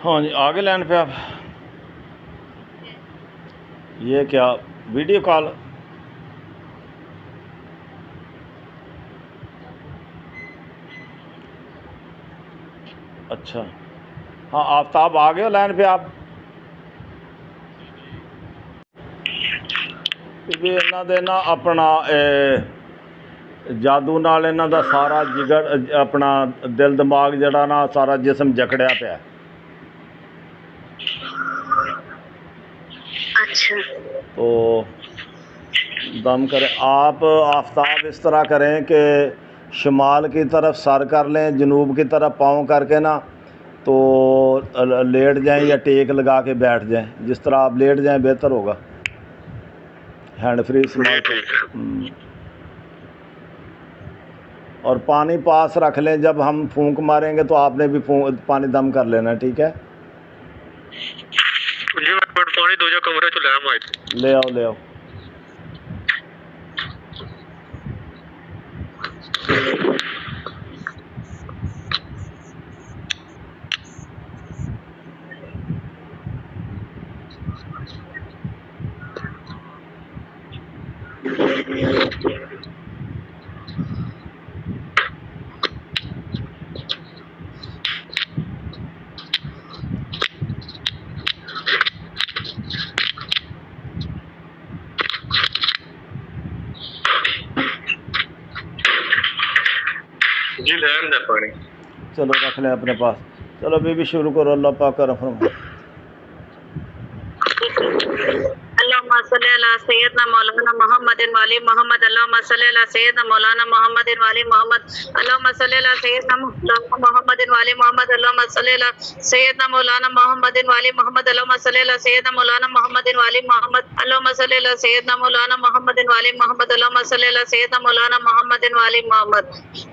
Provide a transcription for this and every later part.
हाँ जी, आगे लाइन पे आप। ये क्या वीडियो कॉल? अच्छा हाँ, आफ्ताब आ गए हो लाइन पे आप? ਵੀ ਇਹਨਾਂ ਦੇ ਨਾ ਆਪਣਾ ਜਾਦੂ ਨਾਲ ਇਹਨਾਂ ਦਾ ਸਾਰਾ ਜਿਗਰ ਆਪਣਾ ਦਿਲ ਦਿਮਾਗ ਜਿਹੜਾ ਨਾ ਸਾਰਾ ਜਿਸਮ ਜਕੜਿਆ ਪਿਆ। अच्छा तो दम करें आप आफ्ताब, इस तरह करें कि शुमाल की तरफ सर कर लें, जनूब की तरफ पाँव करके ना तो लेट जाएं या टेक लगा के बैठ जाएं। जिस तरह आप लेट जाएं बेहतर होगा। हैंड फ्री स्माल और पानी पास रख लें। जब हम फूंक मारेंगे तो आपने भी पानी दम कर लेना, ठीक है? जी मैं पानी दो जा कमरे च ले आओ ले आओ। जी लहन दे पानी। चलो रख लें अपने पास। चलो बीबी शुरू करो। अल्लाह पाक का रहम। अल्लाहुम्मा सल्ली अला सय्यदना मौलाना मुहम्मदिन वाली मोहम्मद। अल्लाहुम्मा सल्ली अला सय्यदना मौलाना मुहम्मदिन वाली मोहम्मद। अल्लाहुम्मा सल्ली अला सय्यदना मौलाना मुहम्मदिन वाली मोहम्मद। अल्लाहुम्मा सल्ली अला सय्यदना मौलाना मुहम्मदिन वाली मोहम्मद। अल्लाहुम्मा सल्ली अला सय्यदना मौलाना मुहम्मदिन वाली मोहम्मद। अल्लाहुम्मा सल्ली अला सय्यदना मौलाना मुहम्मदिन वाली मोहम्मद। अल्लाहुम्मा सल्ली अला सय्यदना मौलाना मुहम्मदिन वाली मोहम्मद।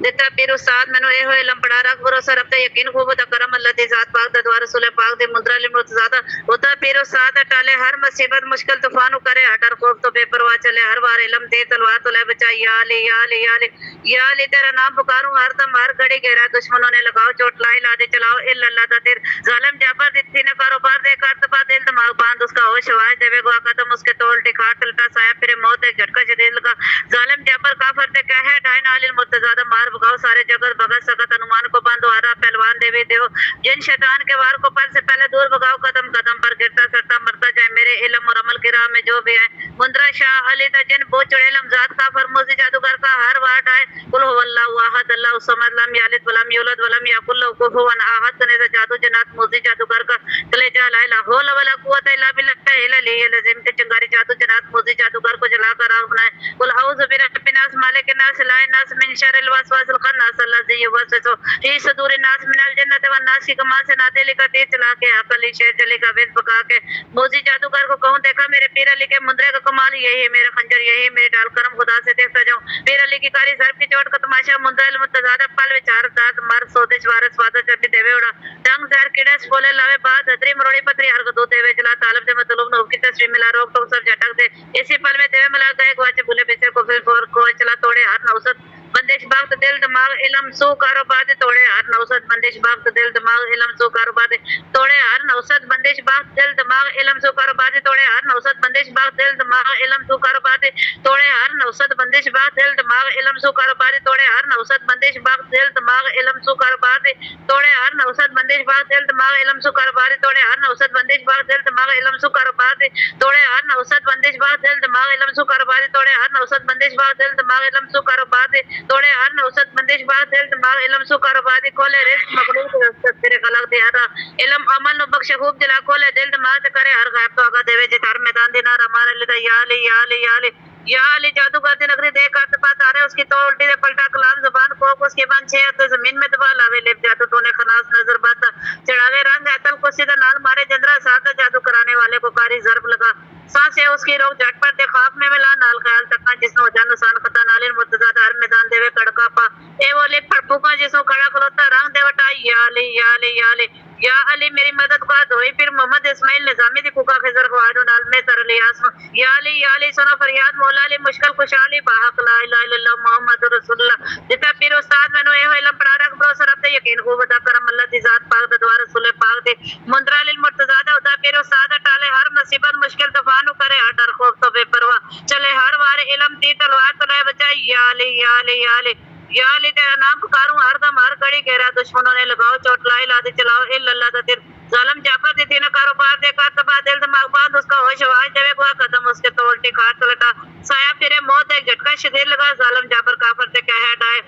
जितना पीर उस्ताद मैनू ए होए इल्म पढ़ा रख भरोसा रब ते यकीन खूब दा करम अल्लाह दी जात पाक दा द्वार रसूल पाक दे मुद्रा लिम मुतज़ादा होता पीर उस्ताद टाले हर मुसीबत मुश्किल तूफान करे हटर खौफ तो बेपरवाह चले हर बार इल्म दे तलवार तो ले बचा। या अली या अली या अली या अली तेरा नाम पुकारूं हर दम हर घड़ी गहरा दुश्मनों ने लगाओ चोट लाई ला दे चलाओ इल्लल्लाह दा तेर जालिम जाबर दित्ती ने कारोबार दे कर तबा दिल दिमाग बांध उसका होश आवाज देवे गो कदम उसके तोल टिकार तलटा साया फिर मौत एक झटका शदीद लगा। जालिम जाबर काफर ते कहे ढाई नालिल मुर्तज़ादा मार भगाओ सारे जगत भगत सकत अनुमान को बांधो आरा पहलवान देवी देव जिन शैतान के वार को पल से पहले दूर भगाओ कदम कदम पर गिरता सड़ता मरता जाए मेरे इल्म और अमल की राह में जो भी है। मुंद्रा शाह अली तजन बो चुड़ैल जात का फरमोजी जादूगर का हर वाट आए कुल हुवल्लाहु अहद अल्लाहु समद लम यलिद वलम यूलद वलम यकुल लहू कुफुवन अहद कने जादू जन्नत मोजी जादूगर का कलेजा ला इलाहा हौला वला कुव्वता इल्ला बिल्लाह इल्लल अज़ीम के चिंगारी जादू जन्नत मोजी जादूगर को जला कर आग बनाए। कुल औज़ु बिरब्बिन नास मालिकिन नास इलाहिन नास मिन शर्रिल वसवासिल खन्नास अल्लज़ी युवस्विसु फी सुदूरिन नास मिनल जन्नति वन नास की कमान से नाते लिखा तीर चला के अकली शेर चले का वेद पका के मोजी जादूगर को कहूं देखा मेरे पीर अली के मुंद्रे का कमाल यही है मेरा खंजर यही है मेरे डाल करम खुदा से देखता जाऊं पीर अली की कारी सर की चोट का तमाशा मुंद्रा मुतज़ादा पल विचार दात मर सोदिश वारस वादा चढ़ी देवे उड़ा टंग जहर किड़स बोले लावे बात धतरी मरोड़ी पतरी हर को दो देवे चला तालब दे मतलूब नोब की तस्वीर मिला रोक तो सब झटक दे इसी पल में देवे मिला गए गुआचे भूले बिसरे को फिर फोर को चला तोड़े हाथ नौसत बंदिश बाग दिल दिमाग इल्म सू कारोबार तोड़े हर नौसत बंदिश बाग दिल दिमाग इल्म सू कारोबार तोड़े हर नौसत बंदिश बाग दिल दिमाग इल्म सू कारोबार तोड़े हर नौसत बंदिश बाग दिल दिमाग इल्म सू कारोबार तोड़े हर नौसत बंदिश बाग दिल दिमाग इल्म सू कारोबार तोड़े हर नौसत बंदिश बाग दिल दिमाग इल्म सू कारोबार तोड़े हर नौसत बंदिश बाग दिल दिमाग इल्म सू कारोबार तोड़े हर नौसत बंदिश बाग दिल दिमाग इल्म सू कारोबार तोड़े हर नौसत बंदिश बाग दिल दिमाग इल्म सू कारोबार तोड़े हर नौसत बंदिश बाग दिल दिमाग इल्म सू कारोबार तोड़े हर नौसत बंदिश बाग दिल दिमाग इल्म सू कारोबार खोले रिस्क मखलूक रस्ते तेरे खलक दे हरा इल्म अमल नो बख्श खूब जला खोले दिल दिमाग ते करे हर गायब तो आगा देवे जे हर मैदान दिन हमारे लिए या अली या अली या अली या अली जादूगर दी नगरी देख कर दबा तारे उसकी तो उल्टी दे पलटा कलाम जुबान को उसके बन छे तो जमीन में दबा लावे लिप जादू तूने खनास नजर बाता चढ़ावे रंग ऐतल को सीधा नाल मारे जंदरा साथ जादू कराने वाले को कारी जरब लगा सांसें उसकी रोक झटपट दे ख्वाब में मिला नाल ख्याल तक जिसनो जान नुसान खता नालिन मुर्तज़ादा हर मैदान देवे कड़का पा ए वो लिप फड़फूका जिसनो खड़ा खलोता रंग देवटा या अली या अली या अली या अली मेरी मदद का धोई फिर मोहम्मद इस्माइल निजामी दी कुका खिजर ख्वाडो नाल में तर लियास या अली सुनो फरियाद मौला अली मुश्किल खुशहाली बाहक ला इलाहा इल्लल्लाह मुहम्मदुर रसूलुल्लाह जितना पीर उस्ताद मैनू ए इल्म पढ़ा रख भरोसा रब ते यकीन खूब अदा करम अल्लाह दी जात पाक दा द्वार रसूल पाक बाती मुंद्रा लिल मुर्तजादा उदा पीर उस्ताद टाले हर मुसीबत मुश्किल तूफान करे हर डर खौफ तो बेपरवाह चले हर वार इल्म दी तलवार तले बचाई या अली या अली या अली या अली तेरा नाम पुकारूं हर दम हर घड़ी घेरा दुश्मनों ने लगाओ चोट लाई लादी चलाओ इल्लल्लाह दा तीर जालिम जाफर दी तीन कारोबार दे का तबा दिल दिमाग बांध उसका होश आवाज देवे कोई कदम उसके तो उल्टी खाट लटा साया फिरे मौत एक झटका शदीद लगा जालिम जाफर काफर से कह डाए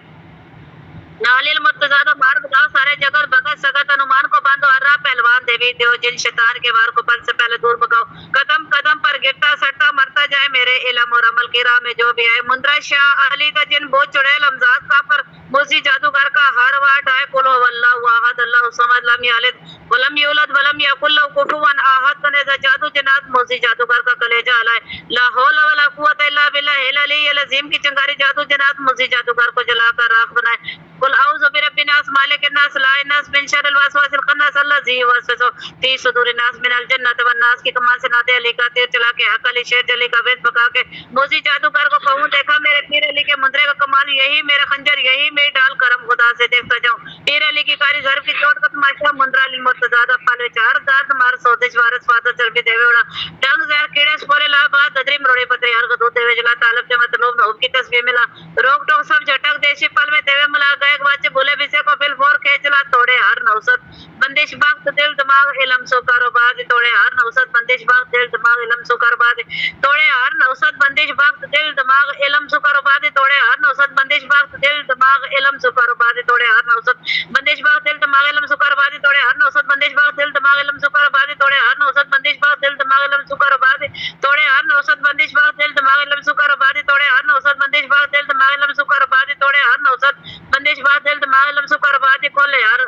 नालिल मुर्तजादा मार बगाओ सारे जगत भगत सगत अनुमान को बांधो हर राह पहलवान देवी देव जिन शैतान के वार को पल से पहले दूर भगाओ कदम कदम पर गिरता सटता मरता जाए मेरे इल्म और अमल की राह में जो भी आए मुंद्रा शाह अली का जिन बोझ चुड़ैल हमजाद काफर मुसी जादूगर का हर वार डाए कुल हुवल्लाहु अहद अल्लाहु समद लम यलिद वलम यूलद वलम यकुल लहु कुफुवन अहद तने जादू जनात मुसी जादूगर का कलेजा हलाए ला हौला वला कुव्वत इल्ला बिल्लाहिल अलील अज़ीम की चिंगारी जादू जनात मुसी जादूगर को जलाकर राख बनाए कुल औज़ु बिरब्बिन नास मालिकिन नास इलाहिन नास मिन शर्रिल वसवासिल खन्नास अल्लज़ी युवस्विसु फी सुदूरिन नास मिनल जन्नति वन नास की कमान से नाते अली का तीर चला के हक अली शेर जली का वेश पका के मोजी जादूगर को कहूं देखा मेरे पीर अली के मुंद्रे का कमाल यही मेरा खंजर यही मेरी डाल करम खुदा से देखता जाऊं पीर अली की कारी घर की चोट का तमाशा मुंद्रा लिल मुर्तजादा पाले चार दर्द मार सोदिश वारस फादर चरबी देवे उड़ा डंग जहर कीड़े स्पोले लाबा ददरी मरोड़े पतरे हर को दूध देवे जला तालब के मतलब नौब की तस्वीर मिला रोक टोक सब झटक देशी पल में देवे मिला गए बच्चे बोले बिसे को फिल फोर खेचला तोड़े हर नौसत बंदिश बाग दिल दिमाग इलम सो कारोबार तोड़े हर नौसत बंदिश बाग दिल दिमाग इलम सो कारोबार तोड़े हर नौसत बंदिश बाग दिल दिमाग इलम सो कारोबार तोड़े हर नौसत बंदिश बाग दिल दिमाग इलम सो कारोबार तोड़े हर नौसत बंदिश बाग दिल दिमाग इलम सो कारोबार तोड़े हर नौसत बंदिश बाग दिल दिमाग इलम सो कारोबार तोड़े हर नौसत बंदिश बाग दिल दिमाग इलम सो कारोबार तोड़े हर नौसत बंदिश बाग दिल दिमाग इलम सो कारोबार तोड़े हर नौसत बंदिश बाग दिल दिमाग इलम सो कारोबार तोड़े हर नौसत बंदिश बाग दिल दिमाग इलम सो कारोबार कोले हर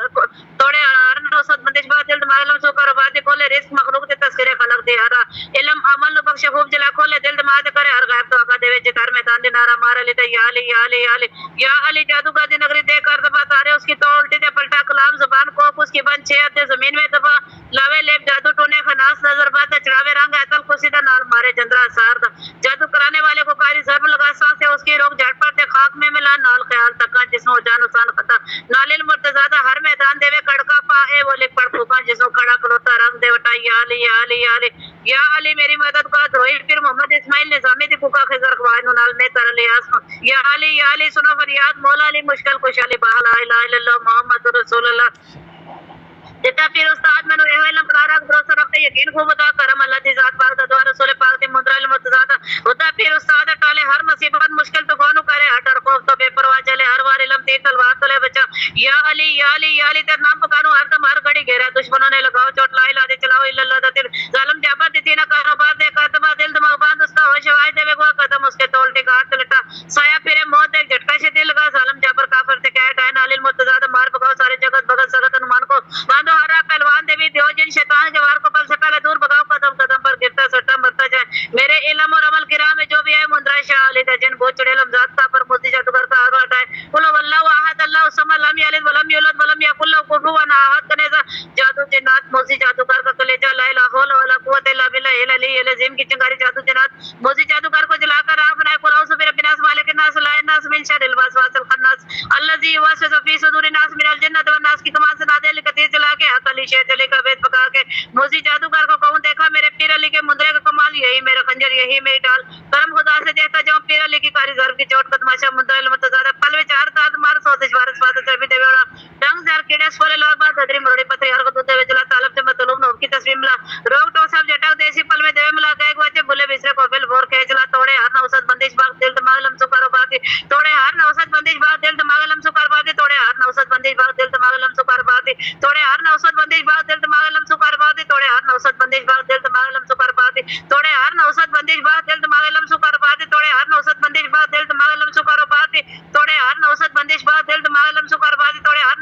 तोड़े हर नौसत बंदिश बाग दिल दिमाग इलम सो कारोबार कोले रिस्क मखलूक दे तस्करे खलक दे हरा इल्म अमल नो बख्शे खूब जला खोले दिल दिमाग करे हर गायब तो आका देवे जितार मैदान दे नारा मार अली ते या अली या अली या अली या अली जादूगर दी नगरी दे कर दबा तारे उसकी तो उल्टी दे पलटा कलाम जुबान को उसकी बन छे अते जमीन में दबा लावे लेप जादू टोने खनास नजर बात चढ़ावे रंग अतल को सीधा नाल मारे जंदरा सार दा जादू कराने वाले को कारी जरब लगा सांस से उसकी रोक झटपट दे खाक में मिला नाल ख्याल तक जिसनो जान नुकसान खता नालिल मुर्तजादा हर मैदान देवे कड़का पाए वो लिख पड़ फूका जिसनो खड़ा कलोता रंग देवटा या अली या अली या अली या अली मेरी मदद का द्रोही फिर मोहम्मद इस्माइल निजामी दी फूका खिजर खवानो नाल ने तरले आसमान या अली सुनो फरियाद मौला अली मुश्किल कुशाली बा ला इलाहा इल्लल्लाह मुहम्मदुर रसूलुल्लाह देता फिर उस्ताद मैंने ये इल्म प्रारक भरोसा रखते यकीन खूब बता करम अल्लाह दी जात पाक दा द्वारा रसूल पाक दी मुंद्रा लिल मुर्तजादा होता फिर उस्ताद टाले हर मुसीबत मुश्किल तूफान करे हर डर खौफ तो बेपरवाह चले हर वार इल्म तीर तलवार तले बचा या अली या अली या अली तेरा नाम पुकारूं हर दम हर घड़ी घेरा दुश्मनों ने लगाओ चोट लाई लादी चलाओ इल्लल्लाह दा तीर जालिम जाफर दी तीन कारोबार दे का तबा दिल दिमाग बांध उसका होश आवाज देवे कोई कदम उसके तो उल्टी खाट लटा साया फिरे मौत एक झटका से दिल लगा जालिम जाफर काफर से कह डाय नालिल मुर्तजादा मार भगाओ सारे जगत भगत सगत अनुमान को बांधो हर राह पहलवान देवी देव जिन शैतान के वार को पल से पहले दूर भगाओ कदम कदम पर गिरता सट्टा मरता जाए मेरे इल्म और अमल की राह में जो भी है मुंद्रा शाह अली दा जिन बोझ चुड़ैल हमजाद का पर मोती जादूगर का हर हटाए कुल हुवल्लाहु अहद अल्लाहु समद लम यलिद वलम यूलद वलम यकुल लहु कुफुवन अहद कने जादू जन्नत मोसी जादूगर का कलेजा ला इलाहा हौला वला कुव्वत इल्ला बिल्लाहिल अलील अज़ीम की चिंगारी जादू जन्नत मोसी जादूगर को जलाकर राह बनाए कुल औज़ु बिरब्बिन नास मालिकिन नास इलाहिन नास मिन शर्रिल वसवासिल खन्नास अल्लज़ी युवस्विसु फी सुदूरिन नास मिनल जन्नति वन नास की कमान से नाते अली का तीर चला के हक अली शेर जली का वेश पका के मोसी जादूगर को कहूं देखा मेरे पीर अली के मुंद्रे का कमाल यही मेरा खंजर यही मेरी डाल करम खुदा से देखता जाऊं पीर अली की कारी घर की चोट का तमाशा मुंद्रा लिल मुर्तजादा पल में चार दांत मार सोदिश वारस फादर चरबी देवे उड़ा डंग जहर कीड़े स्पोले लाबा ददरी मरोड़े पतरे हर को दूध देवे जला तालब से मतलब नौब की तस्वीर मिला रोक टोक सब झटक देसी पल में देवे मिला गए बच्चे बुले बिसरे को फिल फोर खेचला तोड़े हर नौसत बंदिश बाग दिल दिमाग इल्म सो कारोबार तोड़े हर नौसत बंदिश बाग दिल दिमाग इल्म सो कारोबार तोड़े हर नौसत बंदिश बाग दिल दिमाग इल्म सो कारोबार तोड़े हर नौसत बंदिश बाग दिल दिमाग इल्म सो कारोबार तोड़े हर नौसत बंदिश बाग दिल दिमाग इल्म सो कारोबार तोड़े हर नौसत बंदिश बाग दिल दिमाग इल्म सो कारोबार तोड़े हर नौसत बंदिश बाग दिल दिमाग इल्म सो कारोबार तोड़े हर नौसत बंदिश बाग दिल दिमाग इल्म सो कारोबार तोड़े हर नौसत बंदिश बाग दिल दिमाग इल्म सो कारोबार तोड़े हर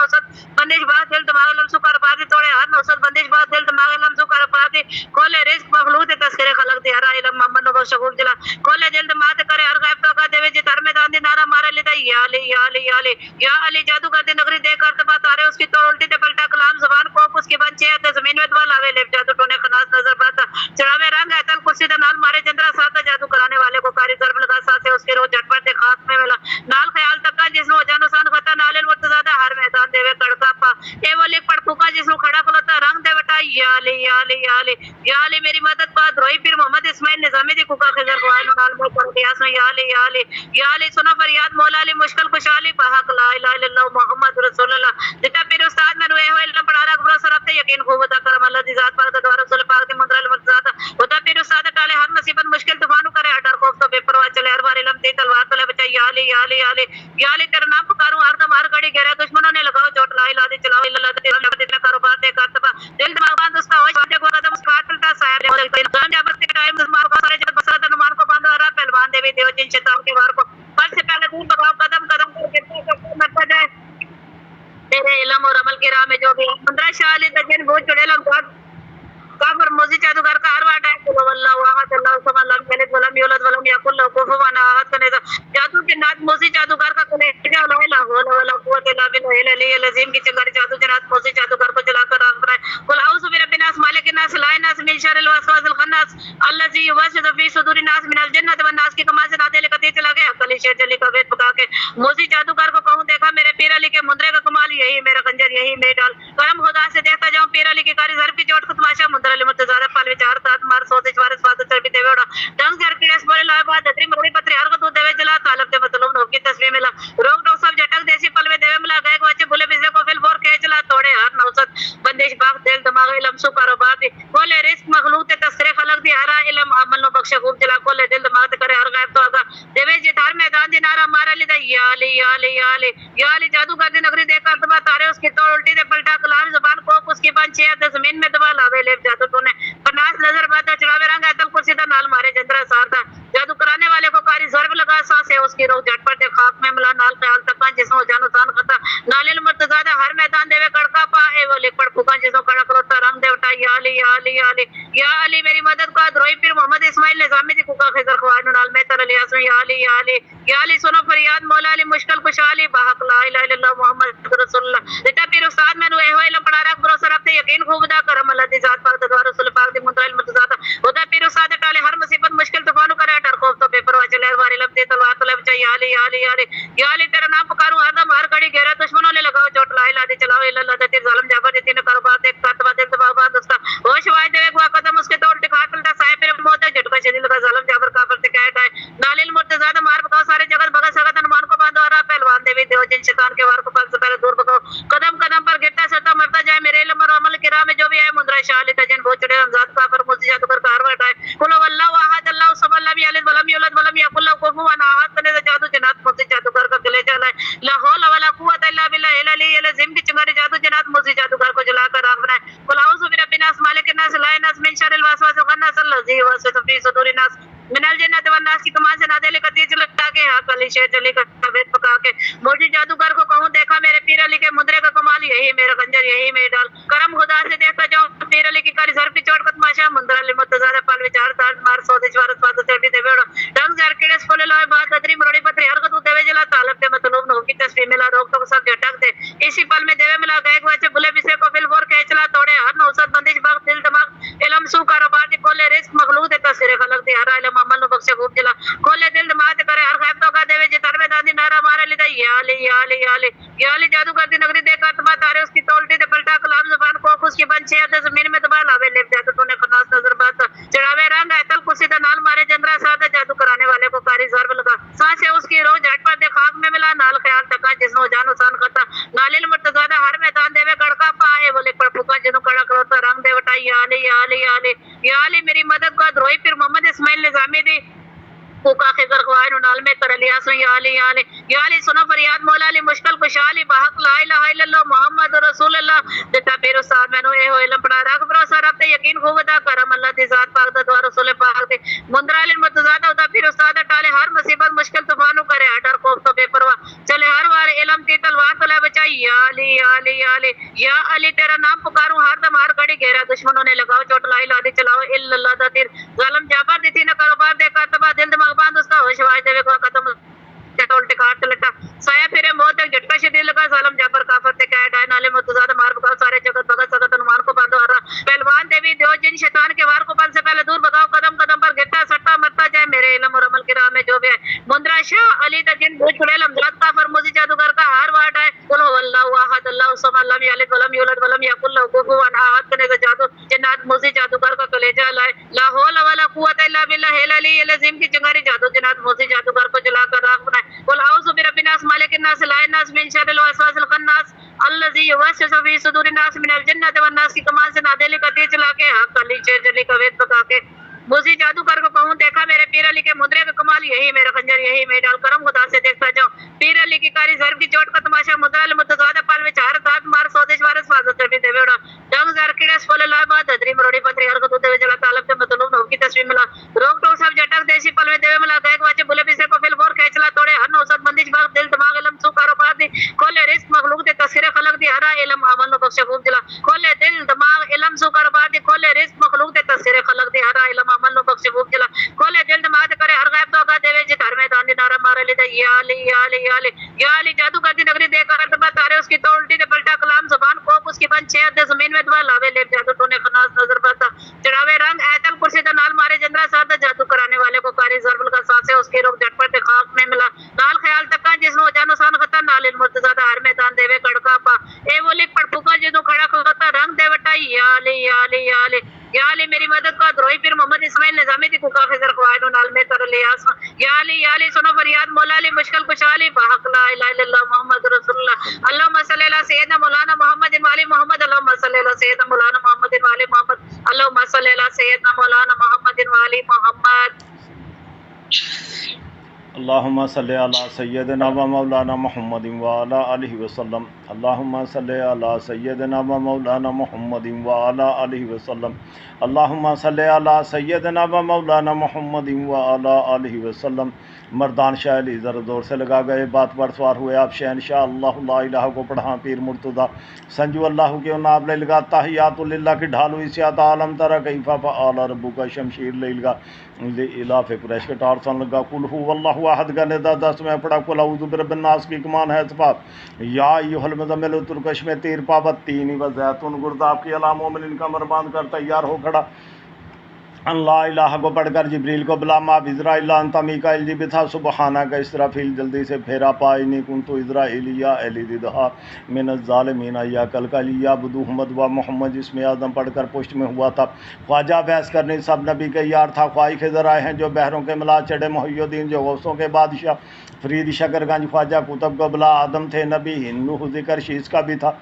नौसत बंदिश बाग दिल दिमाग इल्म सो कारोबार तोड़े हर नौसत बंदिश बाग दिल दिमाग इल्म सो कारोबार कोले रिस्क मखलूक दे तस्करे खलक दे हरा इल्म मोहम्मद नो बख्शे खूब जला कोले दिल दिमाग करे हर गायब तो का देवे जितार मैदान दे नारा मार अली दा या अली या अली या अली या अली जादूगर दी नगरी दे कर तबा तारे उसकी तो उल्टी दे पलटा कलाम जुबान को उसकी बन छे अते जमीन में दबा लावे लेप जादू टोने खनास नजर बाता चढ़ावे रंग अतल कुर्सी दा नाल मारे जंदरा साथ जादू कराने वाले को कारी जरब लगा साथ से उसके रोज झटपट दे खाक में मिला नाल ख्याल तक जिसनो जानो सान खता नालिल मुर्तजादा हर मैदान देवे कड़का कापा ए वो लिख पड़ फूका जिसको खड़ा खलोता रंग दे बटा या अली या अली या अली या अली मेरी मदद बात रोई फिर मोहम्मद इस्माइल निजामी दी कुका खिजर को आल नाल में कर दिया सो या अली या अली सुनो फरियाद मौला अली मुश्किल खुशहाली बहक ला इलाहा इल्लल्लाह मुहम्मद रसूलुल्लाह जिता पीर उस्ताद में रोए हुए पढ़ा रहा बरो सरब ते यकीन खूब अदा करम अल्लाह दी जात पाक द्वारा रसूल पाक दी मुद्रा मर्जादा होता पीर उस्ताद टाले हर मुसीबत मुश्किल तूफान करे डर खौफ तो बेपरवाह चले हर बार इल्म दी तलवार तले बचा या अली या अली या अली तेरा नाम पुकारूं हर दम हर घड़ी गहरा दुश्मनों ने लगाओ चोट ला इलाहा दी चलाओ इल्लल्लाह तेरा नाम तेरा कारोबार दे करतबा दिल दिमाग बांध उसका होश बांधे को कदम काटलता साहब ने जान जबर से टाइम मार का सारे जगत बसरा अनुमान को बांधो हरा पहलवान देवी देव जिन शैतान के वार को पर से पहले दूर भगाओ कदम कदम करके मरता जाए तेरे इल्म और अमल की राह में जो भी 15 शाह तजन वो चुड़ैल काफर मोजी जादूगर का हर वाट है कुल वल्लाहु अहद अल्लाहु समद लम यलिद वलम यूलद वलम यकुल लहू कुफुवन अहद कने जादू के नाथ मोजी जादूगर का कले ला इलाहा वला कुव्वत इल्ला बिल्लाहिल अलिय्यिल अज़ीम की चंगारी जादू के नाथ मोजी जादूगर को जलाकर आग बनाए कुल औज़ु बिरब्बिन नास मालिकिन नास इलाहिन नास मिन शर्रिल वसवासिल खन्नास अल्लज़ी युवस्विसु फी सुदूरिन नास मिनल जन्नति वन नास की कमाल से नादे लेकर चला गया कली शेर जली का वेद पका के मोजी जादूगर को कहूं देखा मेरे पीर अली के मुंदरे का कमाल यही मेरा खंजर यही मेरे डाल करम खुदा से देखता जाऊं पीर अली की कारी ज़र की चोट को तमाशा मुंदर अली मुर्तज़ा पाल विचार तात मार सोदिश वारिस फादर चरबी देवेड़ा डंग जर किड़स बोले लाए बाद दत्री मरोड़ी पत्रे हर को दूध देवे जला तालब दे मतलब नोक की तस्वीर मिला रोक टोक सब जटक देसी पल में देवे मिला गए बच्चे बोले बिजले को फिल फोर के चला तोड़े हर नौसत बंदिश बाग दिल दिमाग इल्म सु कारोबार दी बोले रिस्क मखलूक ते तस्रे खलक दी हरा इल्म अमल नो बख्शे खूब जला कोले दिल दिमाग ते करे हर गायब तो आगा देवे जी धार मैदान दी नारा मारा ली दा या अली या अली या अली या अली जादूगर दी नगरी देख कर दबा तारे उसकी तोड़ उल्टी दे पलटा कलाम जुबान को उसकी बन छे जमीन में दबा लावे ले जादू तूने फनास नजर बात चढ़ावे रंग अतल कुर्सी दा नाल मारे जंदरा सारदा जादू कराने वाले को कारी ज़र्ब लगा सांस है उसकी रूह झटपट ते खाक में मिला नाल ख्याल तक जिसो जानो जान खता नालिल मुर्तज़ा हर मैदान देवे कड़का पा ए वो लिख पड़ फूका जिसो कड़ा करोता रंग दे उठा या अली या अली या अली या अली मेरी मदद का रोई फिर मोहम्मद इस्माइल निजामी दी कुका खिजर ख्वान नाल में तर लिया सो या अली या अली या अली सुनो फरियाद मौला अली मुश्किल खुशहाली बहक ला इलाहा इल्लल्लाह मुहम्मद रसूलुल्लाह बेटा पीर उस्ताद में नु ए पढ़ा रख भरोसा रखते यकीन खूब अदा करम अल्लाह दी जात पाक द्वारा रसूल पाक दी मुद्रा मुर्तज़ा होता पीर उस्ताद टाले हर मुसीबत मुश्किल तूफान करे डर खौफ तो बेपरवाह चले हर बार इल्म दे तलवार तले बचा या अली या अली या अली या अली तेरा नाम पुकारूं हर दम हर घड़ी गहरा दुश्मनों ने लगाओ चोट ला इलाहा दी चलाओ इल्लल्लाह तेरे जालिम जाबर दी ने कारोबार देख करतवा दिल दबाव बांध उसका होश वाय देवे को कदम उसके तोड़ टिका पलटा साहिब मेरे मौत झटका शदीद लगा जालिम जाबर काफर से कहता है नालिल मुर्तज़ा मार बकाओ सारे जगत भगत सगत अनुमान को बांधो और पहलवान देवी देव जिन शैतान के वार को पल से पहले दूर भगाओ कदम कदम पर गिरता सता मरता जाए मेरे इल्म और अमल की राह में जो भी है मुद्रा शाह अली तजन बहुत चढ़े रमजान का पर मुझे जादूगर का हर वाट है कुल वल्लाहु अहद अल्लाहु समद लम यलिद वलम यूलद वलम यकुल लहू कुफुवन अहद कने जादू जन्नत मुझे जादूगर का गले चला है ला हौला वला कुव्वत इल्ला बिल्लाहिल अलिय्यिल अज़ीम की चंगारी जादू जन्नत मुझे जादूगर को जलाकर आग बनाए कुल औज़ु बिरब्बिन नास मालिकिन नास इलाहिन नास मिन शर्रिल वसवासिल खन्नास अल्लज़ी युवस्विसु फी सुदूरिन नास मिनल जन्नति वन नास की कमान से नादे लेकर तेज लगता के हाथ अली शेर चली का वेद पका के मोजी जादूगर को कहूं देखा मेरे पीर अली के मुद्रे का कमाल यही मेरा खंजर यही मेरे डाल करम खुदा से देखता जाऊं पीर अली की कारी ज़र की चोट को तमाशा मुंदर अली मुर्तज़ा पाल विचार ताज मार सोदिश वारिस फादर चरबी देवेड़ा डंग जर किड़स बोले लाए बाद दत्री मरोड़ी पत्रे हर को दूध देवे जला तालब दे मतलब नो की तस्वीर मिला रोक तो सब झटक दे इसी पल में देवे मिला गए बच्चे बुले बिसे को बिल बोर के चला तोड़े हर नौसत बंदिश बाग दिल दिमाग इल्म सु कारोबार दी कोले रिस्क मखलूक दे तस्वीर खलक दे हर इल्म अमल नो बख्शे खूब जला कोले दिल दिमाग करे हर गायब तो का देवे जे तर में दादी नारा मारे ली दा या अली या अली या अली या अली जादूगर दी नगरी देख कर तबा तारे उसकी तोलती दे पलटा कलाम जुबान को उसकी बंचे है जमीन में दबा लावे ले जादू तूने खनास नजर बात चढ़ावे रंग अतल कुर्सी दा नाल मारे जंदरा सादा जादू कराने वाले को कारी ज़र्ब लगा सांस है उसकी रोज झटपट दे खाक में मिला नाल ख्याल तक जिसनो जानो सान खता नालिल मुर्तज़ा हर मैदान देवे गड़का पाए बोले पड़ फूका जिनो कड़ा करोता रंग दे बटा या अली या अली या अली या अली मेरी मदद का रोई फिर मोहम्मद इस्माइल निजामी दी कुका खिजर ख्वान नाल में कर लिया सो या अली सुनो फरियाद मौला अली मुश्किल खुशहाली बहक ला इलाहा इल्लल्लाह मुहम्मद रसूलुल्लाह जिता पीर उस्ताद मैनू ए हो इल्म पढ़ा रख भरोसा रख ते यकीन खूब अदा करम अल्लाह दी जात पाक दा द्वारा रसूल पाक दे मुंदरा अली मुर्तज़ा होता पीर उस्ताद टाले हर मुसीबत मुश्किल तूफान करे डर खौफ तो बेपरवाह चले हर बार इल्म की तलवार तले बचाई या अली या अली या अली या अली तेरा नाम पुकारूं हर दम हर घड़ी गहरा दुश्मनों ने लगाओ चोट ला इलाहा दी चलाओ इल्लल्लाह दा तीर जालिम जाबर दी थी न कारोबार दे करतबा दिल दिमाग बांध उसका होश वाज देवे को कदम चटोल टिकाट लटा साया फिरे मौत एक झटका शदीद लगा जालिम जाबर काफर ते कह डाय नाले मुर्तज़ा मार बगाओ सारे जगत भगत सगत अनुमान को बांधो हरा पहलवान देवी देव जिन शैतान के वार को पल से पहले दूर भगाओ कदम कदम पर गिरता सट्टा मरता जाए मेरे इल्म और अमल की राह में जो भी है मुंदरा शाह अली दा जिन भूत छुड़े लमजात का फरमोजी जादूगर का हार वाट है कुल हुवल्लाहु अहद अल्लाहु समद लम यलिद वलम यूलद वलम यकुल लहू कुफुवन अहद करने से जादू जिन्नात मोसी जादूगर का कलेजा लाए ला हौला वला कुव्वता इल्ला बिल्लाहिल अलिय्यिल अज़ीम की चिंगारी जादू जिन्नात मोसी जादूगर को जलाकर राख बनाए कुल औज़ु बिरब्बिन नास मालिकिन नास इलाहिन नास मिन शर्रिल वसवासिल खन्नास अल्लज़ी युवस्विसु फी सुदूरिन नास मिनल जिन्नति वन नास की कमान से नादेली का तीर चला के हक अली शेर जली का वेद पका के मोसी जादूगर को कहूँ देखा मेरे पीर अली के मुद्रे का कमाल यही मेरा खंजर यही मैं डाल करम खुदा से देखता जाऊँ पीर अली की कारी जर की चोट का तमाशा मुद्रा मुतज़ादा पाल में चार दात मार स्वदेश वारस फादत चटी देवेड़ा डंग जर किड़स फल लाबा ददरी मरोड़ी पत्री हर को देवे जला तालब के मतलूब नौ की तस्वीर मिला रोक टोक सब जटक देसी पल में देवे मिला गए वाचे बुले बिसे को फिल फोर खेचला तोड़े हर नौसत बंदिश बाग दिल दिमाग इलम सु कारोबार दी खोले रिस्क मखलूक दे तस्वीर खलक दी हरा इलम अमल नो बख्शे खूब दिला खोले दिल दिमाग इलम सु कारोबार दी खोले रिस्क मखलूक दे तस्वीर खलक दी हरा इलम अमल नो बख्शे खूब दिला खोले दिल दिमाग करे हर गायब तो आगा देवे जित हर मैदान दी नारा मारे ले या अली या अली या अली या अली जादू करती नगरी देखकर तबा तारे उसकी तो उल्टी दे पलटा कलाम जुबान कोप उसकी बन छे दे जमीन में दबा लावे ले जादू तूने खनास नजर पाता चढ़ावे रंग ऐतल कुर्सी दा नाल मारे जंदरा साथ जादू कराने वाले को कारी जरबल का सांसे उसकी रोक झटपट खाक में मिला नाल ख्याल तक का जिसनो जानो सान खता नाल मुर्तज़ा हर मैदान देवे कड़का पा ए बोली पड़पुका जिदो खड़ा खता रंग देवटाई या अली या अली या अली या अली मेरी मदद का द्रोही फिर मोहम्मद इस्माइल निजामी दी कुका खिजर ख्वाइनो नाल में तर ले आसमा या अली सुनो फरियाद मौला अली मुश्किल कुशाली बहक ला इलाहा इल्लल्लाह मुहम्मद रसूलुल्लाह अल्लाहुम्मा सल्ली अला सय्यिदना मौलाना मुहम्मदिन वाली मोहम्मद अल्लाहुम्मा सल्ली अला सय्यिदना मौलाना मुहम्मदिन वाली मोहम्मद अल्लाहुम्मा सल्ली अला सय्यिदना मौलाना मुहम्मदिन वाली मोहम्मद अल्लाहुम्मा सल्ली अला सय्यदना व मौलाना मुहम्मदिन व अला आलिहि वसल्लम अल्लाहुम्मा सल्ली अला सय्यदना व मौलाना मुहम्मदिन व अला आलिहि वसल्लम अल्लाहुम्मा सल्ली अला सय्यदना व मौलाना मुहम्मदिन व अला आलिहि वसल्लम। मर्दान शाह अली ज़रा ज़ोर से लगा गए बात पर सवार हुए आप शहनशाह अल्लाह ला इलाहा को पढ़ा पीर मुर्तज़ा संजू अल्लाह के नाब ले लगा ताहियातुल्लिल्लाह की ढालू इसियात आलम तरा कैफा फ़अल रब्बुका शमशीर ले लगा इलाफ़ कुरैश के टार सन लगा कुल हु वल्लाहु अहद का निदा 10 में पढ़ा कुल औज़ु बिरब्बिन नास की कमान है सफ़ात या अय्युहल मुज़म्मिल तुरकश में तीर पाबत तीन व ज़ैतून गुर्दाब की अला मोमिन का मरबान कर तैयार हो खड़ा अल्लाह इलाहा को पढ़कर जिब्रील को बुला मा इज़राइल अंता मीकाइल जी बिथा सुबहाना का इसराफील जल्दी से फेरा पाई नी कुंतु इज़राइलिया एलिदिहा मिन ज़ालिमीन या कल का लिया बुदुहमद व मोहम्मद जिसमें आदम पढ़कर पुष्ट में हुआ था ख्वाजा बहस करने सब नबी के यार था ख्वाही खिज़र आए हैं जो बहरों के मिला चढ़े मुहय्युद्दीन जो गौसों के बादशाह फरीद शकरगंज ख्वाजा कुतुब को बुला आदम थे नबी नूह ज़िक्र शीश का भी था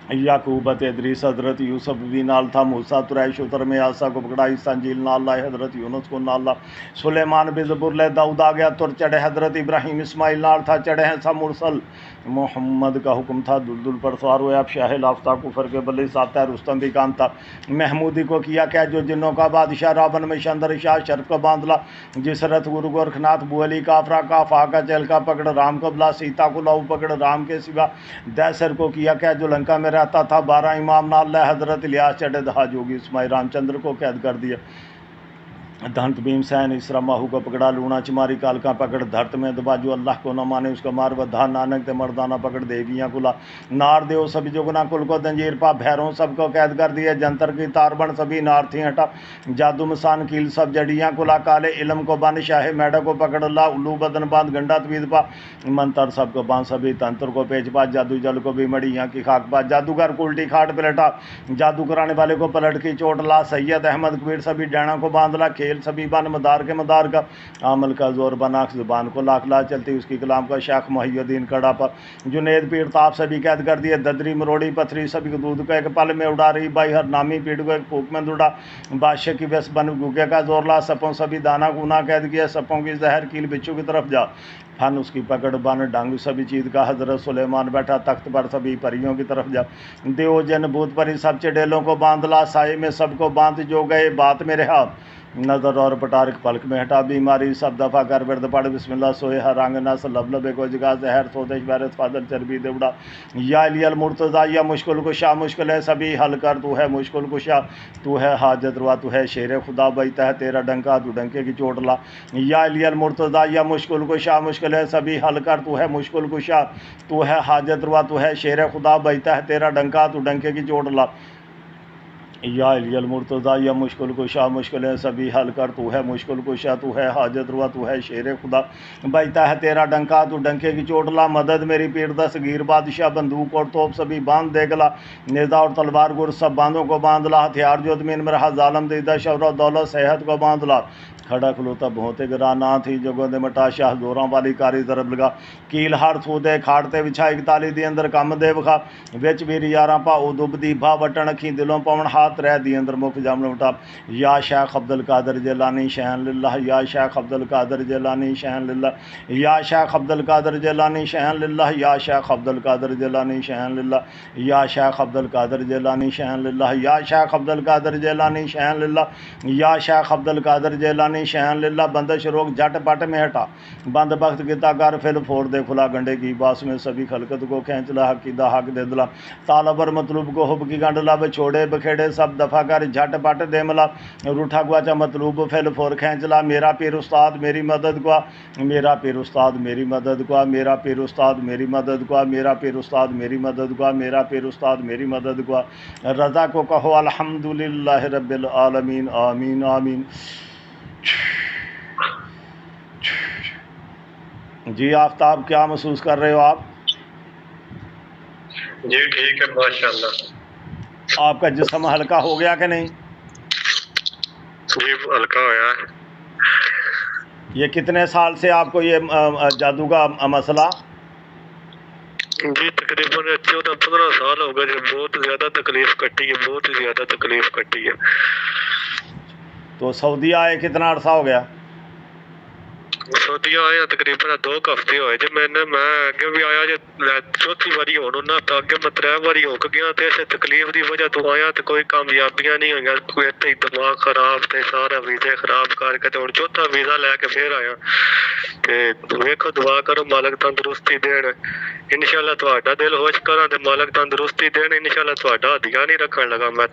याकूबत इदरीस हज़रत यूसुफ भी नाल था मूसा तुरैश उतर में आसा को पकड़ा ईसा इंजील नाल लाए हज़रत यूनुस को नाल ला सुलेमान भी ज़बूर ले दाऊद आ गया तुर चढ़े हज़रत इब्राहीम इस्माइल नाल था चढ़े हैं सब मुरसल मोहम्मद का हुक्म था दुलदुल पर सवार हुए अब शाह लाफ्ता कुफर के बल्ले साता रुस्तम भी काम था महमूदी को किया क्या जो जिन्नों का बादशाह रावण में शंदर शाह शर्फ को बांधला जिस रथ गुरु गोरखनाथ बुअली काफरा का फाका चल का पकड़ राम को बुला सीता को लाऊ पकड़ राम के सिवा दैसर को किया क्या जो लंका में रहता था 12 इमाम नाल हज़रत इलियास चढ़े दहा जोगी इस्माइल रामचंद्र को कैद कर दिया धंत भीमसैन इसरा माहू को पकड़ा लूना चिमारी कालका पकड़ धरत में दबा जो अल्लाह को न माने उसका मार बधा नानक ते मर्दाना पकड़ देगियाँ कुला नार देव सभी जोगना कुल को दंजीर पा भैरों सबको कैद कर दिया जंतर की तारबन सभी नार थी हटा जादू मसान कील सब जड़ियाँ कुला काले इलम को बन शाहे मैडा को पकड़ ला उल्लू बदन बांध गंडा तवीद पा मंतर सबको बांध सभी तंत्र को पेच पा जादू जल को भी मड़ियाँ की खाक पा जादूगर को उल्टी खाट पलटा जादू कराने वाले को पलट की चोट ला सैयद अहमद कबीर सभी डैना को बांध ला खेल सभी बन मदार के मदार का आमल का जोर बना जुबान को लाख ला चलती उसकी कलाम का शाख मुहय्युद्दीन कड़ा पर जुनेद पीड़ ताप सभी कैद कर दिए ददरी मरोड़ी पथरी सभी को दूध को एक पल में उड़ा रही बाई हर नामी पीड़ को एक फूक में दुड़ा बादशाह की व्यस बन गुगे का जोर ला सपों सभी दाना गुना कैद किया सपों की जहर कील बिच्छू की तरफ जा फन उसकी पकड़ बन डांग सभी चीज का हजरत सुलेमान बैठा तख्त पर सभी परियों की तरफ जा देव जन भूत परी सब चढ़ेलों को बांधला साए में सबको बांध जो गए बात में रहा नज़र और पटारिक पलक में हटा बीमारी सब दफ़ा कर बिरद पड़ बिस्मिल्लाह सोए हर रंग नस लबलबे को जगह जहर सोदेश बैरत फादर चरबी देवड़ा या अलियल मुर्तज़ा या मुश्किल कुशा मुश्किल है सभी हल कर तू है मुश्किल कुशा तू है हाजत रवा तू है शेर खुदा बैता है तेरा डंका तू डंके की चोट ला या अलियल मुर्तज़ा या मुश्किल कुशा मुश्किल है सभी हल कर तू है मुश्किल कुशा तू है हाजत रवा तू है शेर खुदा बैता है तेरा डंका तू डंके की चोट ला या अलियल मुर्तज़ा या मुश्किल कुशा मुश्किलें सभी हल कर, तू है मुश्किल कुशा, तू है हाजत रुआ, तू है शेर खुदा। बजता है तेरा डंका, तू डंके की चोट ला, मदद मेरी पीर दस्तगीर बादशाह, बंदूक और तोप सभी बांध दे गला, नेज़ा और तलवार गुर सब बांधों को बांध ला, हथियार जो ज़मीन में रहा ज़ालिम दीदा शौहरत दौलत सेहत को बांध ला। खड़ा खलोता बहुते गिरा ना थी जो गोदे मटा शाह जोरां वाली कारी तरफ लगा, कील हार सूदे खाड़ते विछा इकताली दी अंदर कम दे विखा, विच वीर यारां पा उदुबदी भा वटन अखी दिलों पवन हाथ रह दी अंदर मुख जामन उठा। या शेख अब्दुल कादिर जिलानी शहन लिल्लाह, या शेख अब्दुल कादिर जिलानी शहन लिल्लाह, या शेख अब्दुल कादिर जिलानी शहन लिल्लाह, या शेख अब्दुल कादिर जिलानी शहन लिल्लाह, या शेख अब्दुल कादिर जिलानी शहन लिल्लाह, या शेख अब्दुल कादिर जिलानी शहन लिल्लाह, या शेख अब्दुल कादिर जिलानी शहन लिल्लाह। बंदिश रोक झट पट में हटा, बंद बख्त गिता कर फिर फोड़ दे खुला गंडे की बास में सभी खलकत को खींच ला, हकीदा हक दे दिला, तालबर मतलूब को हुब की गंड ला, छोड़े बखेड़े सब दफा कर झट पट दे मला, रूठा गुआचा मतलूब फिर फोड़ खींच ला। मेरा पीर उस्ताद मेरी मदद को, मेरा पीर उस्ताद मेरी मदद को, मेरा पीर उस्ताद मेरी मदद को, मेरा पीर उस्ताद मेरी मदद को, मेरा पीर उस्ताद मेरी मदद को। रज़ा को कहो अल्हम्दुलिल्लाह रब्बिल आलमीन, आमीन आमीन। जी आफ्ताब क्या महसूस कर रहे हो आप? जी ठीक है माशाल्लाह। आपका जिस्म हल्का हो गया कि नहीं? जी हल्का होया है। ये कितने साल से आपको ये जादू का मसला? जी तकरीबन 14-15 साल हो गए। बहुत ज़्यादा तकलीफ कटी है, बहुत ही ज़्यादा तकलीफ कटी है। तो सऊदी आए कितना अरसा हो गया? सऊदी आया तकरीबन 2 हफ्ते होए जे। मैं अगे भी आया जे, चौथी बारी होना ना, तो अगे मैं 3 बारी हो गया। तो इस तकलीफ की वजह तो आया तो कोई कामयाबियां नहीं हुई, कोई इतने दिमाग खराब थे, सारा वीज़े खराब करके तो चौथा वीज़ा लैके फिर आया। तो वेखो दुआ करो मालक तंदुरुस्ती देन, इंशाअल्लाह तुहाडा दिल खुश करा ते मालक तंदुरुस्ती देन। इंशाअल्लाह तुहाडा हदिया नहीं रखन लगा मैं,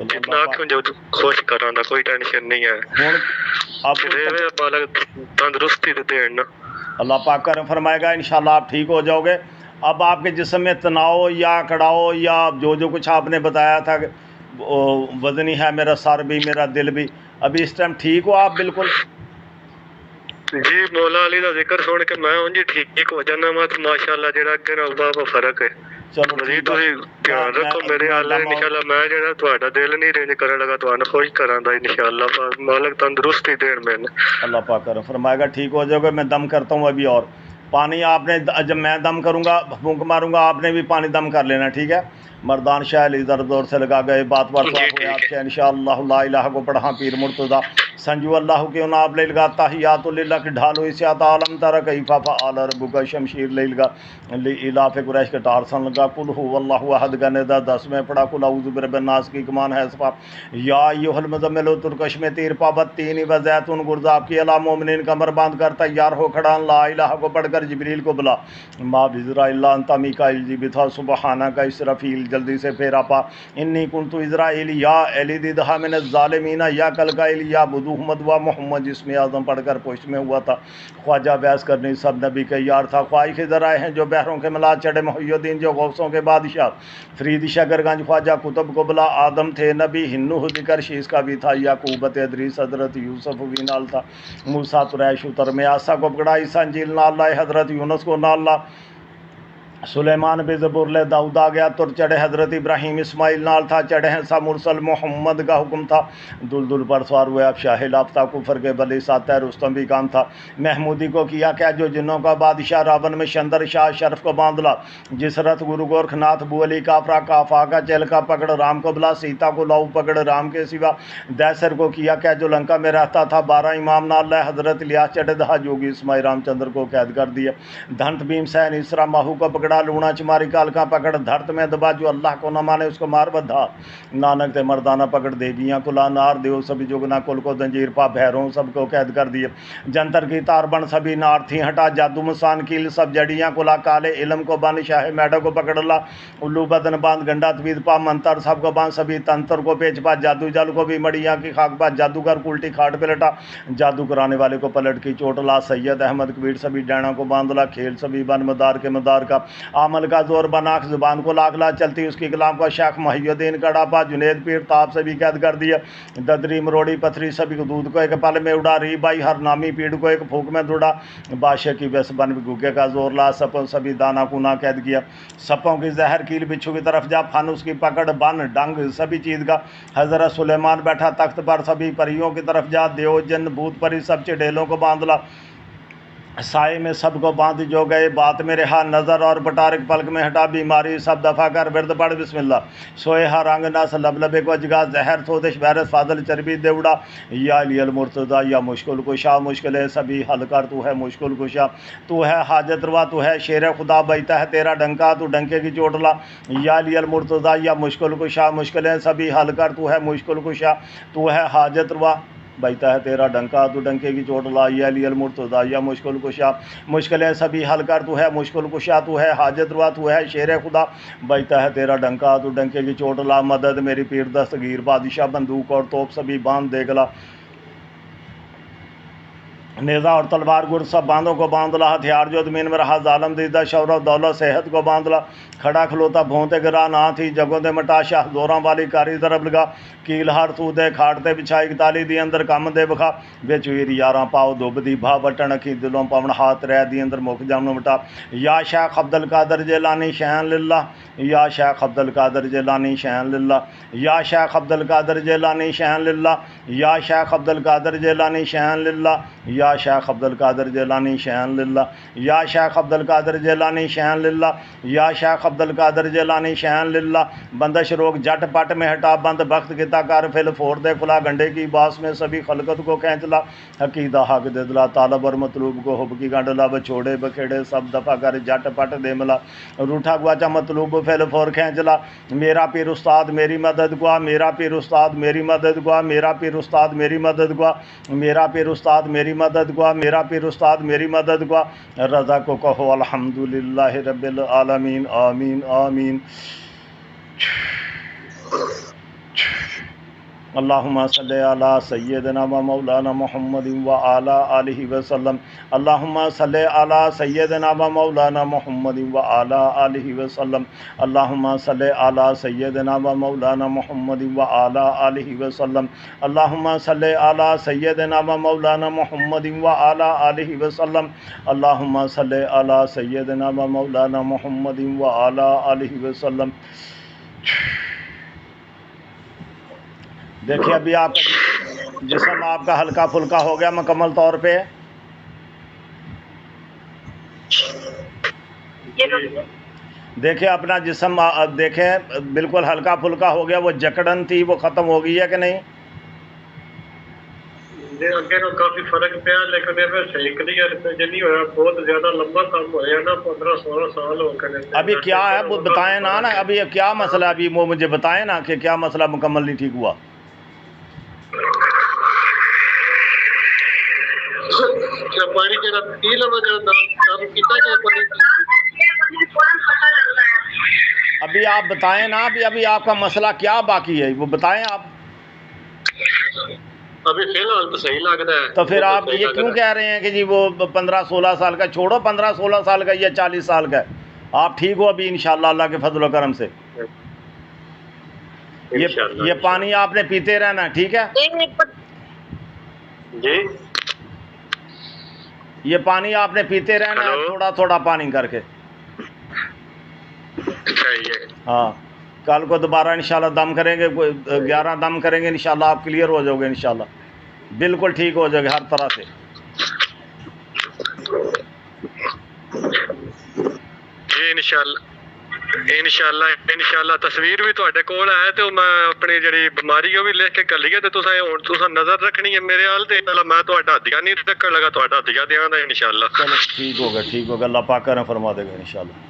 जितना आखूं जो खुश करा ना, कोई टेंशन नहीं है। मालक तंदुरुस्ती देन ना, अल्लाह पाक करम फरमाएगा, इंशाल्लाह आप ठीक हो जाओगे। अब आपके जिस्म में तनाव या कड़ाव या जो कुछ आपने बताया था, वज़नी है मेरा सर भी मेरा दिल भी, अभी इस टाइम ठीक हो आप बिल्कुल? जी मौला अली का जिक्र सुन के मैं उंज ठीक हो जाना। मैं तो माशाअल्लाह जेड़ा अगे नाल बाबा फर्क है। चलो जी तुसीं ध्यान रखो मेरे हाल इंशाअल्लाह। मैं जेड़ा तुहाडा दिल नहीं रेंज करन लगा, तुहानू खुश करांदा इंशाअल्लाह। मालक तंदुरुस्ती देन मैंने। अल्लाह पाक करम फरमाएगा ठीक हो जाओगे। मैं दम करता हूँ अभी, और पानी आपने जब मैं दम करूँगा फूंक मारूंगा आपने भी पानी दम कर लेना, ठीक है? मर्दान शाह इधर दौर से लगा गए, बात बात हुए आपसे इंशाअल्लाह। ला इलाहा को पढ़ा पीर मुर्तज़ा संजू अल्लाह के उन आप लेगा ताहियातुल्लिल्लाह के ढालो इसियात आलम तारा कैफा फअल रब्बुका शमशीर लेगा इलाफ कुरैश के टारसन लगा, कुल हुवल्लाहु अहद का निदा 10 में पढ़ा, कुल औज़ु बिरब्बिन नास की कमान है सफा, या अय्युहल मुज़म्मिल तुरकश में तीर पाबत तीन व ज़ैतून गुरज़ाब की अला मोमिनीन कमर बांध कर तैयार हो खड़ा, ला इलाहा को पढ़कर जिब्रील को बुला, मा बिज़राइल अंता मीकाइल जी बिथा सुबहाना का इसराफील जल्दी से फेरा पा, इन्नी कुंतु इज़राइल या एलिदिदहा मिन ज़ालिमीना या कल का या बुदुहमद व मोहम्मद जिसमें आज़म पढ़कर पोस्ट में हुआ था। ख्वाजा बहस करने सब नबी के यार था, ख्वाही खिज़र आए हैं जो बहरों के मिला चढ़े, मुहियुद्दीन जो गौसों के बादशाह, फरीद शकरगंज ख्वाजा कुतुब को बुला, आदम थे नबी हिन्नू ज़िक्र शीश का भी था, याकूबत अदरीस हज़रत यूसुफ भी नाल था, मूसा तुरैश उतर में आसा को पकड़ा, ईसा इंजील नाल ला, हज़रत यूनुस को नाल ला, सुलेमान बे ज़बूर दाऊद आ गया, तुर चढ़े हज़रत इब्राहीम इस्माइल नाल था, चढ़े हैं सा मुरसल मोहम्मद का हुक्म था, दुलदुल पर सवार हुए अब शाह लाफ्ता कुफर के बली सात रुस्तम भी काम था, महमूदी को किया क्या जो जिन्नों का बादशाह, रावण में शंदर शाह शरफ को बांधला, जिस रथ गुरु गोरखनाथ बू अली काफरा काफा का चल का पकड़, राम को बुला सीता को लाऊ पकड़, राम के सिवा दैसर को किया क्या जो लंका में रहता था, 12 इमाम नाल हज़रत इलियास चढ़े दहा जोगी इस्माइल रामचंद्र को कैद कर दिया, धंत भीमसैन इसरा माहू को पकड़ा, लूणा चमारी काल का पकड़, धरत में दबा जो अल्लाह को न माने उसको मार बधा, नानक ते मर्दाना पकड़, देवियाँ कुला नार देव सभी जोगना कुल को जंजीर पा, भैरों सबको कैद कर दिए, जंतर की तार बन सभी नार थी हटा, जादू मसान कील सब जड़ियाँ कुला, काले इलम को बन शाह मैडो को पकड़ ला, उल्लू बदन बांध गंडा तवीद पा, मंतर सबको बांध सभी तंत्र को पेच पा, जादू जल को भी मड़िया की खाक पा, जादूगर उल्टी खाट पे लटा, जादू कराने वाले को पलट की चोट ला, सैयद अहमद कबीर सभी डैना को बांध ला, खेल सभी बन मदार के मदार का, عمل کا زور بناک زبان کو لاکھ لا چلتی اس کی کلام کو شیخ محی الدین کڑاپا جنید پیر تاب سے بھی قید کر دیا ددری مروڑی پتھری سبھی کو دودھ کو ایک پل میں اڑا ری بائی ہر نامی پیڑ کو ایک پھونک میں دوڑا بادشاہ کی بس بن گوگے کا زور لا سپوں سبھی دانا کونا قید کیا سپوں کی زہر کیل بچھو کی طرف جا پھن اس کی پکڑ بن ڈنگ سبھی چیز کا حضرت سلیمان بیٹھا تخت پر سبھی پریوں کی طرف جا دیو جن بھوت پری سب چڑیلوں کو باندھ لا سائے میں سب کو باندھ جو گئے بات میں رہا نظر اور بٹارک پلک میں ہٹا بیماری سب دفع کر ورد پڑھ بسم اللہ سوئے ہر رنگ نس لب لبے کو جگا زہر سودش ویرس فاضل چربی دیوڑا یا علی المرتضی یا مشکل کشا مشکلیں سبھی حل کر تو ہے مشکل کشا تو ہے حاجت روا تو ہے شیر خدا بیتا ہے تیرا ڈنکا تو ڈنکے کی چوٹ لا یا علی المرتضی یا مشکل کشا مشکلیں سبھی حل کر تو ہے مشکل کشا تو ہے حاجت روا بیتا ہے تیرا ڈنکا تو ڈنکے کی چوٹ لا یا علی المرتضی یا مشکل کشا مشکلیں سبھی حل کر تو ہے مشکل کشا تو ہے حاجت روا تو ہے شیر خدا بیتا ہے تیرا ڈنکا تو ڈنکے کی چوٹ لا مدد میری پیر دستگیر بادشاہ بندوق اور توپ سبھی باندھ دے گلا نیزہ اور تلوار گر سب باندھوں کو باندھ لا ہتھیار جو زمین میں رہا ظالم دیدہ شور و دولت صحت کو باندھ لا کھڑا کھلوتا بھونتے گرا نہ تھی جگوں دے مٹا شاہ زوراں والی کاری ضرب لگا کیل ہر تو دے کھاٹتے بچھائی تالی دی اندر کم دے بکھا بچ ویر یاراں پاؤ دب دی بھا بٹن اکھی دلوں پاون ہاتھ رہ دی اندر مک جامن مٹا یا شیخ عبد القادر جیلانی شین للہ یا شیخ عبد القادر جیلانی شین للہ یا شیخ عبد القادر جیلانی شین للہ یا شیخ عبد القادر جیلانی شین للہ یا شیخ عبد القادر جیلانی شین للہ یا شیخ عبد القادر جیلانی شین للہ یا شیخ عبد القادر جیلانی شین للہ بندش روگ جٹ پٹ میں ہٹا بند بخت کتا کر پھل پھوڑ دے کھلا گنڈے کی باس میں سبھی خلقت کو کھینچ لا عقیدہ حق دے دلا طالب اور مطلوب کو حب کی گنڈ لا بچھوڑے بکھیڑے سب دفع کر جٹ پٹ دے ملا روٹھا گواچا مطلوب پھل پھور کھینچ لا میرا پیر استاد میری مدد گوا میرا پیر استاد میری مدد گوا میرا پیر استاد میری مدد گوا میرا پیر استاد میری مدد گوا میرا پیر استاد میری مدد گوا رضا کو کہو الحمدللہ رب العالمین آمین آمین اللہم صلی علی سیدنا و مولانا محمد و علی آلہ وسلم اللہم صلی علی سیدنا و مولانا محمد و علی آلہ وسلم اللہم صلی علی سیدنا و مولانا محمد و علی آلہ وسلم اللہم صلی علی سیدنا و مولانا محمد و علی آلہ وسلم اللہم صلی علی سیدنا و مولانا محمد و علی آلہ وسلم دیکھیے ابھی آپ کا جسم آپ کا ہلکا پھلکا ہو گیا مکمل طور پہ دیکھیں اپنا جسم دیکھیں بالکل ہلکا پھلکا ہو گیا وہ جکڑن تھی وہ ختم ہو گئی ہے کہ نہیں کافی فرق پیا لیکن صحیح کلیئر نہیں ہوا بہت زیادہ لمبا کام ہوا نا 15-16 سال ہو گئے ابھی کیا ہے وہ بتائیں نا ابھی کیا مسئلہ ابھی وہ مجھے بتائیں نا کہ کیا مسئلہ مکمل نہیں ٹھیک ہوا ابھی آپ بتائیں نا ابھی آپ کا مسئلہ کیا باقی ہے وہ بتائیں آپ ابھی فی الحال تو صحیح لگتا ہے تو پھر آپ یہ کیوں کہہ رہے ہیں کہ جی وہ 15-16 سال کا چھوڑو 15-16 سال کا یا 40 سال کا ہے آپ ٹھیک ہو ابھی انشاءاللہ اللہ کے فضل و کرم سے یہ پانی آپ نے پیتے رہنا ٹھیک ہے جی یہ پانی آپ نے پیتے رہنا ہے تھوڑا تھوڑا پانی کر کے ہاں کل کو دوبارہ انشاءاللہ دم کریں گے 11 دم کریں گے انشاءاللہ آپ کلیئر ہو جاؤ گے انشاءاللہ بالکل ٹھیک ہو جائے گا ہر طرح سے جی انشاءاللہ تصویر بھی تواڈے کول ہے تے میں اپنی جڑی بیماری او بھی لکھ کے کر لیے تے تساں نظر رکھنی ہے میرے حال تے انشاءاللہ میں تواڈا ہدیہ نہیں رکھن لگا تواڈا ہدیہ دیاں دا انشاءاللہ چلو ٹھیک ہوگا اللہ پاک کرم فرما دے گا انشاءاللہ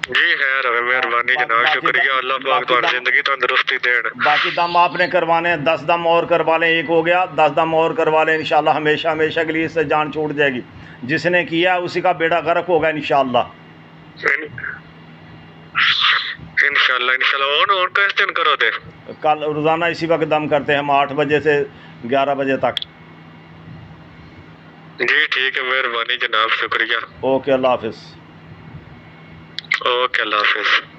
جی خیر ہے مہربانی جناب شکریہ اللہ پاک تواڈی زندگی تندرستی دین باقی دم آپ نے کروانے 10 دم اور کروا لیں ایک ہو گیا 10 دم اور کروا لیں انشاءاللہ ہمیشہ کے لیے اس سے جان چھوٹ جائے گی جس نے کیا اسی کا بیڑا غرق ہوگا انشاءاللہ انشاءاللہ اور کس دن کرو دے کل روزانہ اسی وقت دم کرتے ہیں ہم 8 بجے سے 11 بجے تک جی ٹھیک ہے مہربانی جناب شکریہ اوکے اللہ حافظ اوکے اللہ حافظ.